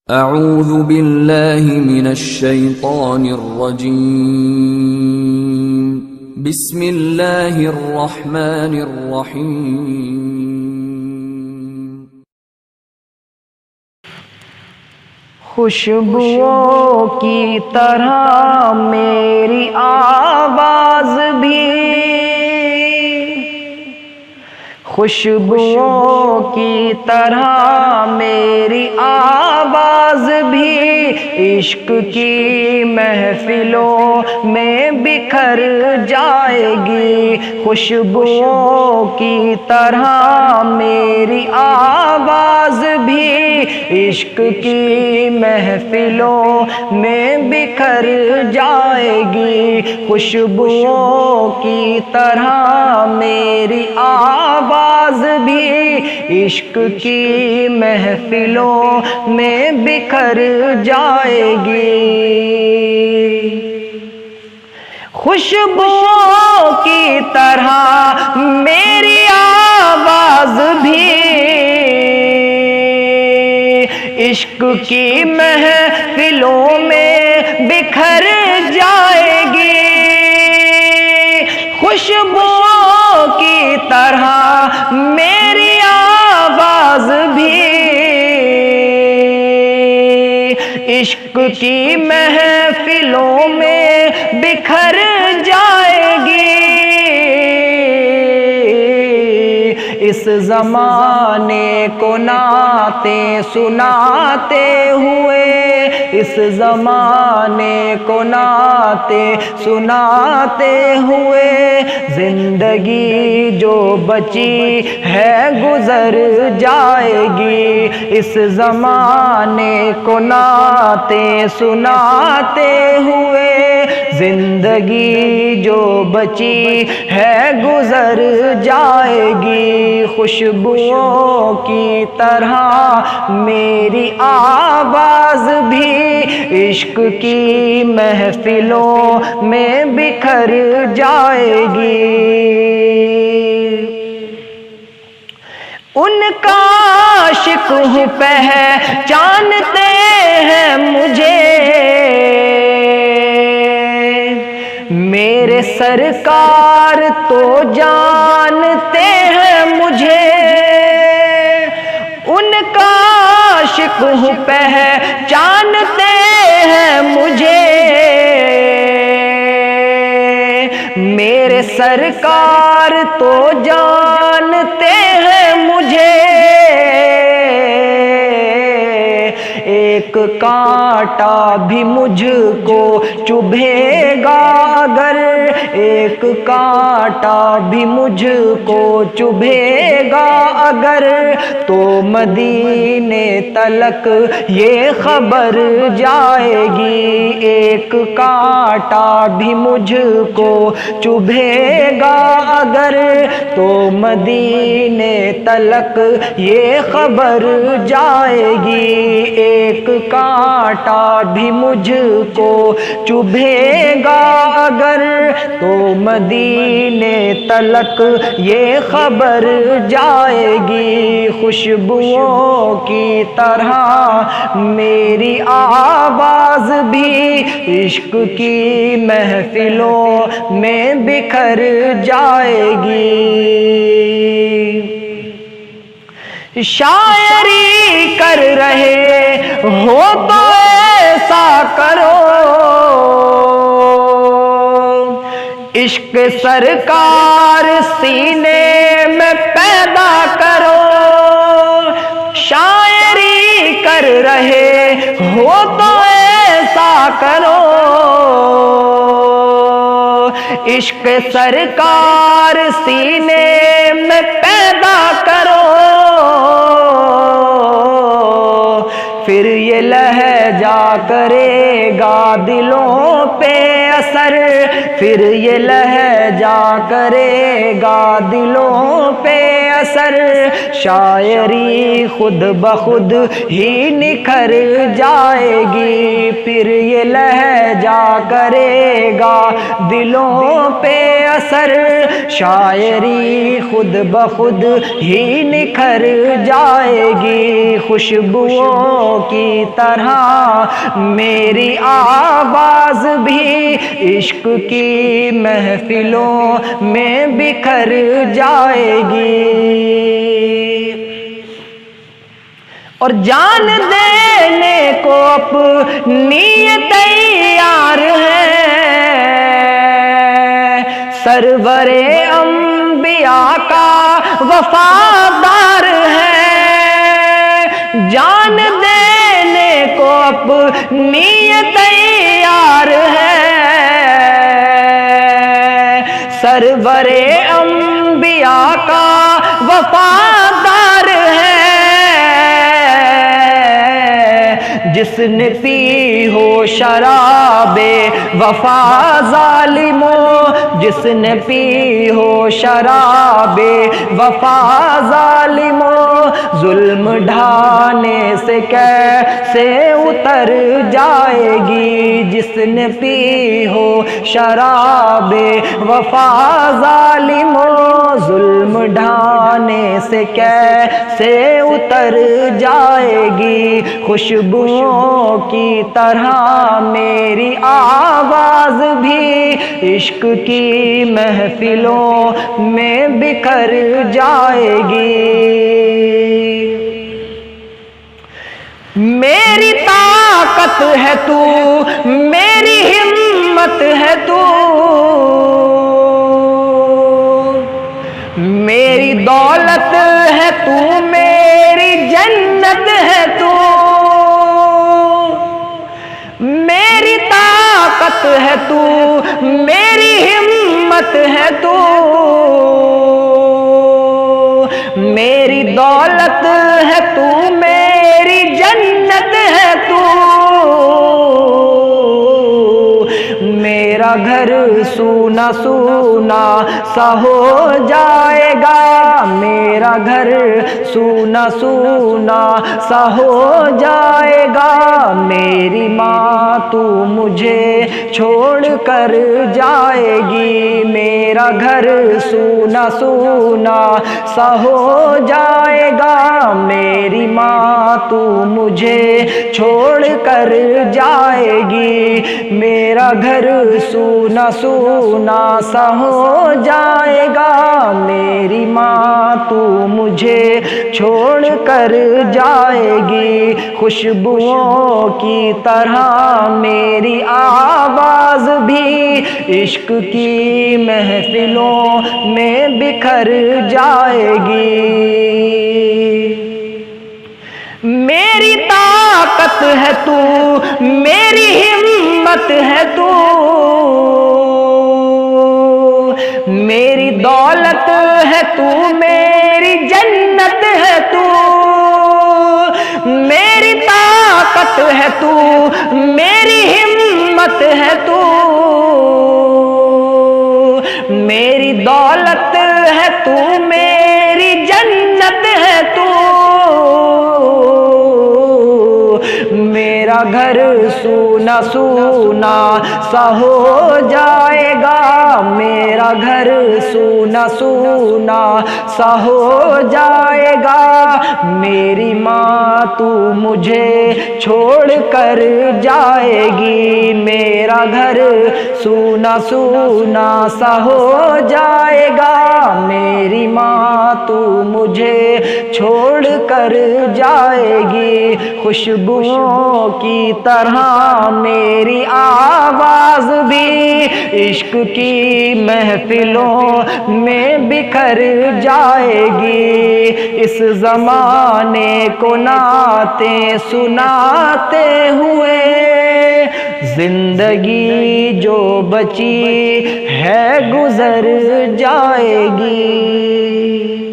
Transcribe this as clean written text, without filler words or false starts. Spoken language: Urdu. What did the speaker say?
اعوذ باللہ من الشیطان الرجیم بسم اللہ الرحمن الرحیم خوشبوؤں کی طرح میری آواز بھی، خوشبوؤں کی طرح میری آواز بھی عشق کی محفلوں میں بکھر جائے گی۔ خوشبوؤں کی طرح میری آواز بھی عشق کی محفلوں میں بکھر جائے گی۔ خوشبوؤں کی طرح میری آواز بھی عشق کی محفلوں میں بکھر جائے گی۔ خوشبوؤں کی طرح میری آواز بھی عشق کی محفلوں میں بکھر جائے گی۔ خوشبوؤں کی طرح میری آواز بھی عشق کی محفلوں میں بکھر جائے گی۔ اس زمانے کو نعتیں سناتے ہوئے، اس زمانے کو نعتیں سناتے ہوئے، زندگی جو بچی ہے گزر جائے گی۔ اس زمانے کو نعتیں سناتے ہوئے، زندگی جو بچی ہے گزر جائے گی۔ خوشبوؤں کی طرح میری آواز بھی عشق کی محفلوں میں بکھر جائے گی۔ ان کا عاشق ہوں پہچانتے ہیں مجھے، میرے سرکار تو جانتے ہیں مجھے۔ ان کا عاشق ہوں پہچانتے ہیں مجھے، میرے سرکار تو جانتے ہیں مجھے۔ ایک کانٹا بھی مجھ کو چبھے گا اگر، ایک کانٹا بھی مجھ کو چبھے گا اگر، تو مدینے تلک یہ خبر جائے گی۔ ایک کانٹا بھی مجھ کو چبھے گا اگر، تو مدینے تلک یہ خبر جائے گی۔ ایک کانٹا بھی مجھ کو چبھے گا اگر، تو مدینے تلک یہ خبر جائے گی۔ خوشبوؤں کی طرح میری آواز بھی عشق کی محفلوں میں بکھر جائے گی۔ شاعری کر رہے ہو تو ایسا کرو، عشق سرکار سینے میں پیدا کرو۔ شاعری کر رہے ہو تو ایسا کرو، عشق سرکار سینے میں پیدا کرو۔ پھر یہ لہجہ کرے گا دلوں پہ اثر، پھر یہ لہجہ کرے گا دلوں پہ اثر شاعری خود بخود ہی نکھر جائے گی، پھر یہ لہجہ کرے گا دلوں پہ اثر، شاعری خود بخود ہی نکھر جائے گی، خوشبوؤں کی طرح میری آواز بھی عشق کی محفلوں میں بکھر جائے گی، اور جان دینے کو اپنی تیار ہے، سرور انبیاء کا وفادار ہے، جان دینے کو اپنی تیار ہے، سرور انبیاء کا وفادار ہے، جس نے پی ہو شراب وفا ظالموں، جس نے پی ہو شراب وفا ظالموں، ظلم ڈھانے سے کیسے اتر جائے گی، جس نے پی ہو شراب وفا ظالموں، ظلم ڈھانے سے کیسے اتر جائے گی، خوشبوؤں کی طرح میری آواز بھی عشق کی محفلوں میں بکھر جائے گی، میری طاقت ہے تو، میری ہمت ہے تو، میری دولت ہے تو، میری جنت ہے تو، میری طاقت ہے تو، میری ہمت ہے تو، میری دولت ہے تو، میری جنت ہے تو، میرا گھر سونا سونا سا ہو جائے گا، میرا گھر سونا سونا سا ہو جائے گا، میری ماں تو مجھے چھوڑ کر جائے گی، میرا گھر سونا سونا سا ہو جائے گا، میری ماں تو مجھے چھوڑ کر جائے گی، میرا گھر سونا سونا سا ہو جائے گا، میری ماں تو مجھے چھوڑ کر جائے گی، خوشبوؤں کی طرح میری آواز بھی عشق کی محفلوں میں بکھر جائے گی، میری طاقت ہے تو، میری ہمت ہے تو، میری دولت ہے تو، میری جنت ہے تو، میری طاقت ہے تو، میری ہمت ہے تو، میری دولت ہے تو، میری جنت ہے تو، میرا گھر سونا سونا سا ہو جائے گا، میرا گھر سونا سونا سا ہو جائے گا، میری ماں تو مجھے چھوڑ کر جائے گی، میرا گھر سونا سونا سا ہو جائے گا، میری ماں تو مجھے چھوڑ کر جائے گی، خوشبوؤں کی طرح میری آواز بھی عشق کی محفلوں میں بکھر جائے گی، اس زمانے کو نعتیں سناتے ہوئے زندگی جو بچی ہے گزر جائے گی۔